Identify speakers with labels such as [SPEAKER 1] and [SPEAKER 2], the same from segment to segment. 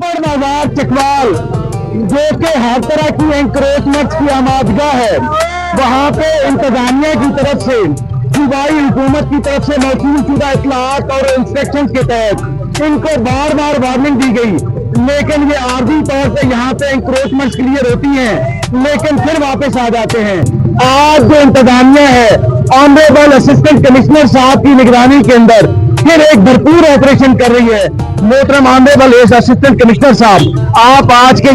[SPEAKER 1] छप्पड़ बाजार चकवाल जो कि हर तरह की एंक्रोचमेंट की आमादगाह है, वहाँ पे इंतजामिया की तरफ से सूबाई हुकूमत की तरफ से मौसूल शुदा इतलात और इंस्ट्रक्शन के तहत इनको बार बार वार्निंग दी गई, लेकिन ये आर्जी तौर पे यहाँ पे इंक्रोचमेंट क्लियर होती हैं लेकिन फिर वापस आ जाते हैं। आज जो इंतजामिया है ऑनरेबल असिस्टेंट कमिश्नर साहब की निगरानी के अंदर फिर एक भरपूर ऑपरेशन कर रही है। मोहतरम ऑनरेबल असिस्टेंट कमिश्नर साहब, आप आज का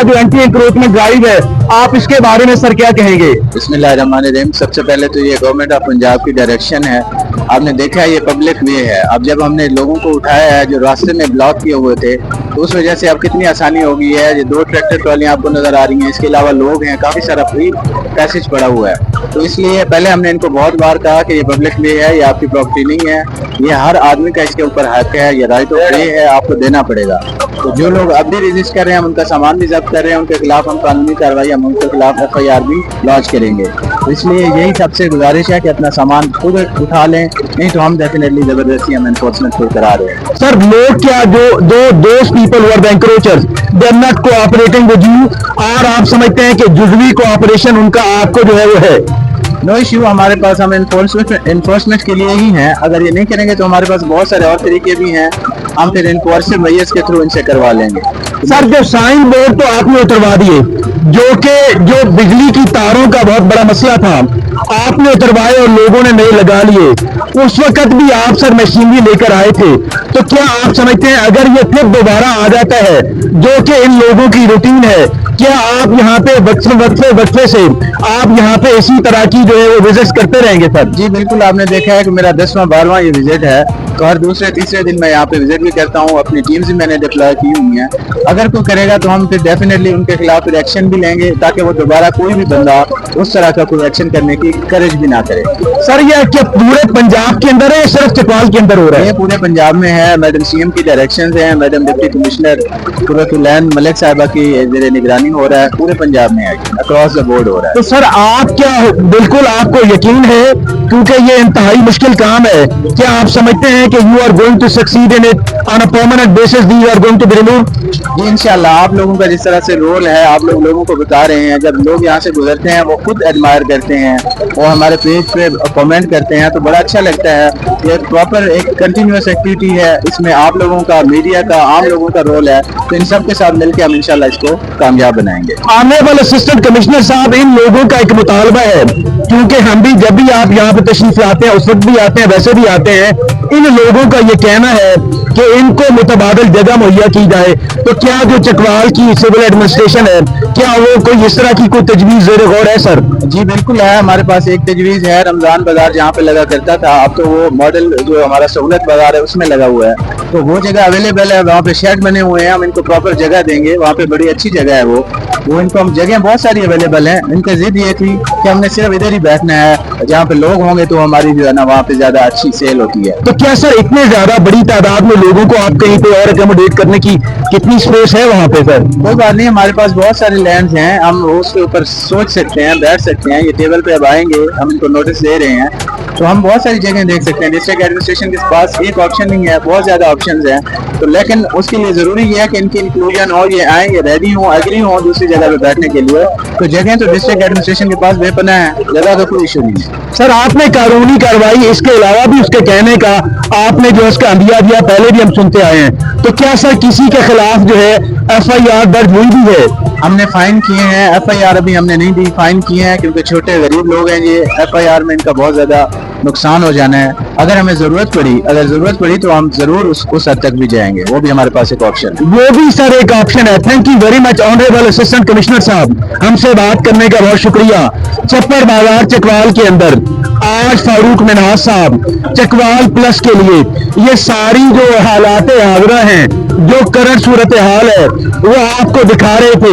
[SPEAKER 1] जो एंटी इंक्रोचमेंट ड्राइव है, आप इसके बारे में सर क्या कहेंगे?
[SPEAKER 2] बिस्मिल्लाहिर्रहमानिर्रहीम। सबसे पहले तो ये गवर्नमेंट ऑफ पंजाब की डायरेक्शन है। आपने देखा है ये पब्लिक वे है। अब जब हमने लोगों को उठाया है जो रास्ते में ब्लॉक किए हुए थे, तो उस वजह से अब कितनी आसानी हो गई है। ये 2 ट्रैक्टर ट्रॉलियां आपको नजर आ रही हैं, इसके अलावा लोग हैं, काफी सारा फ्री पैसेज पड़ा हुआ है। तो इसलिए पहले हमने इनको बहुत बार कहा कि ये पब्लिक वे है, ये आपकी प्रॉपर्टी नहीं है, ये हर आदमी का इसके ऊपर हक है, ये राइट ऑफ वे है, आपको देना पड़ेगा। तो जो लोग अब भी रजिस्ट कर रहे हैं, हम उनका सामान भी जब्त कर रहे हैं, उनके खिलाफ हम कानूनी कार्रवाई, हम उनके खिलाफ FIR भी लॉन्च करेंगे। तो इसलिए यही सबसे गुजारिश है कि अपना सामान खुद उठा लें, नहीं तो हम डेफिनेटली जबरदस्ती हम एनफोर्समेंट को करा रहे हैं।
[SPEAKER 1] सर, लोग क्या जो those people were the encroachers they are not cooperating with you, और आप समझते हैं कि जुज़वी कोऑपरेशन उनका आपको जो है वो है?
[SPEAKER 2] नो इश्यू, हमारे पास हम इन्फोर्समेंट के लिए ही हैं। अगर ये नहीं करेंगे तो हमारे पास बहुत सारे और तरीके भी हैं, हम फिर इन्फोर्समेंट मैयर्स के थ्रू इनसे करवा लेंगे।
[SPEAKER 1] सर, जो साइन बोर्ड तो आपने उतरवा दिए, जो बिजली की तारों का बहुत बड़ा मसला था, आपने उतरवाए और लोगों ने नए लगा लिए। उस वक्त भी आप सर मशीनरी लेकर आए थे, तो क्या आप समझते हैं अगर ये फिर दोबारा आ जाता है जो कि इन लोगों की रूटीन है, क्या आप यहाँ पे वक्फे से आप यहाँ पे इसी तरह की जो है वो विजिट्स करते रहेंगे? सर
[SPEAKER 2] जी बिल्कुल, आपने देखा है कि मेरा 10वां 12वां ये विजिट है, तो हर दूसरे तीसरे दिन मैं यहाँ पे विजिट भी करता हूँ। अपनी टीम्स भी मैंने डिप्लॉय की हुई है। अगर कोई करेगा तो हम फिर डेफिनेटली उनके खिलाफ फिर एक्शन भी लेंगे, ताकि वो दोबारा कोई भी बंदा उस तरह का कोई एक्शन करने की करेज भी ना करे।
[SPEAKER 1] सर, ये क्या पूरे पंजाब के अंदर है या सिर्फ चकवाल के अंदर हो रहा है?
[SPEAKER 2] ये पूरे पंजाब में है। मैडम CM की डायरेक्शन है, madam deputy commissioner Qurratulain Malik साहिबा की जेर निगरानी हो रहा है, पूरे पंजाब में है, अक्रॉस द बोर्ड हो रहा है।
[SPEAKER 1] तो सर, आप क्या बिल्कुल आपको यकीन है, क्योंकि ये इंतहाई मुश्किल काम है, क्या आप समझते हैं कि you are going to succeed in it on a permanent basis, you are going to be removed?
[SPEAKER 2] जी इंशाल्लाह। आप लोगों का जिस तरह से रोल है, आप लोगों को बता रहे हैं, जब लोग यहाँ से गुजरते हैं वो खुद एडमायर करते हैं, वो हमारे पेज पे कमेंट करते हैं, तो बड़ा अच्छा लगता है। ये प्रॉपर एक कंटिन्यूअस एक्टिविटी है, इसमें आप लोगों का, मीडिया का, आम लोगों का रोल है। तो इन सब के साथ मिलकर हम इंशाल्लाह इसको कामयाब बनाएंगे।
[SPEAKER 1] ऑनरेबल असिस्टेंट कमिश्नर साहब, इन लोगों का एक मुतालबा है, क्योंकि हम भी जब भी आप यहाँ पे तशरीफ लाते हैं, उस वक्त भी आते हैं, वैसे भी आते हैं, इन लोगों का ये कहना है कि इनको मुतबादल जगह मुहैया की जाए। तो क्या जो चकवाल की सिविल एडमिनिस्ट्रेशन है, क्या वो कोई इस तरह की कोई तजवीज़ ज़ेर गौर है? सर
[SPEAKER 2] जी बिल्कुल है, हमारे पास एक तजवीज़ है। रमजान बाजार जहाँ पे लगा करता था, अब तो वो मॉडल जो हमारा सहूलत बाजार है उसमें लगा हुआ है, तो वो जगह अवेलेबल है। वहाँ पे शेड बने हुए हैं, हम इनको प्रॉपर जगह देंगे। वहाँ पे बड़ी अच्छी जगह है वो इनको हम, जगह बहुत सारी अवेलेबल है। इनकी जिद ये थी कि हमने सिर्फ इधर ही बैठना है, जहाँ पे लोग होंगे तो हमारी जो है ना वहाँ पे ज्यादा अच्छी सेल होती है।
[SPEAKER 1] तो क्या सर, इतने ज्यादा बड़ी तादाद में लोगों को आप कहीं पे और अकोमोडेट करने की कितनी स्पेस है वहाँ पे? सर
[SPEAKER 2] कोई बात नहीं, हमारे पास बहुत सारे लैंड हैं, हम उसके ऊपर सोच सकते हैं, बैठ सकते हैं। ये टेबल पे अब आएंगे, हम इनको नोटिस दे रहे हैं, तो हम बहुत सारी जगह देख सकते हैं। डिस्ट्रिक्ट एडमिनिस्ट्रेशन के पास एक ऑप्शन नहीं है, बहुत ज्यादा ऑप्शंस हैं। तो लेकिन उसके लिए जरूरी है कि इनकी इंक्लूजन हो, ये आए, ये रेडी हो, एग्री हो दूसरी जगह पे बैठने के लिए। तो जगह तो डिस्ट्रिक्ट एडमिनिस्ट्रेशन के पास बेपनाह है, जगह का कोई इशू नहीं है।
[SPEAKER 1] सर, आपने कानूनी कार्रवाई इसके अलावा भी उसके कहने का आपने जो इसका अंदिया दिया, पहले भी हम सुनते आए हैं, तो क्या सर किसी के खिलाफ जो है FIR दर्ज हुई भी है?
[SPEAKER 2] हमने फाइन किए हैं, FIR अभी हमने नहीं दी, फाइन किए हैं, क्योंकि छोटे गरीब लोग हैं, ये FIR में इनका बहुत ज्यादा नुकसान हो जाना है। अगर हमें जरूरत पड़ी तो हम जरूर उस हद तक भी जाएंगे, वो भी हमारे पास एक ऑप्शन है।
[SPEAKER 1] वो भी सर एक ऑप्शन है। Thank you very much honourable assistant commissioner साहब, हमसे बात करने का बहुत शुक्रिया। छप्पड़ बाजार चकवाल के अंदर आज फारूक मिन्हाज साहब चकवाल प्लस के लिए ये सारी जो हालात हाज़िरा हैं, जो करंट सूरत हाल है, वो आपको दिखा रहे थे।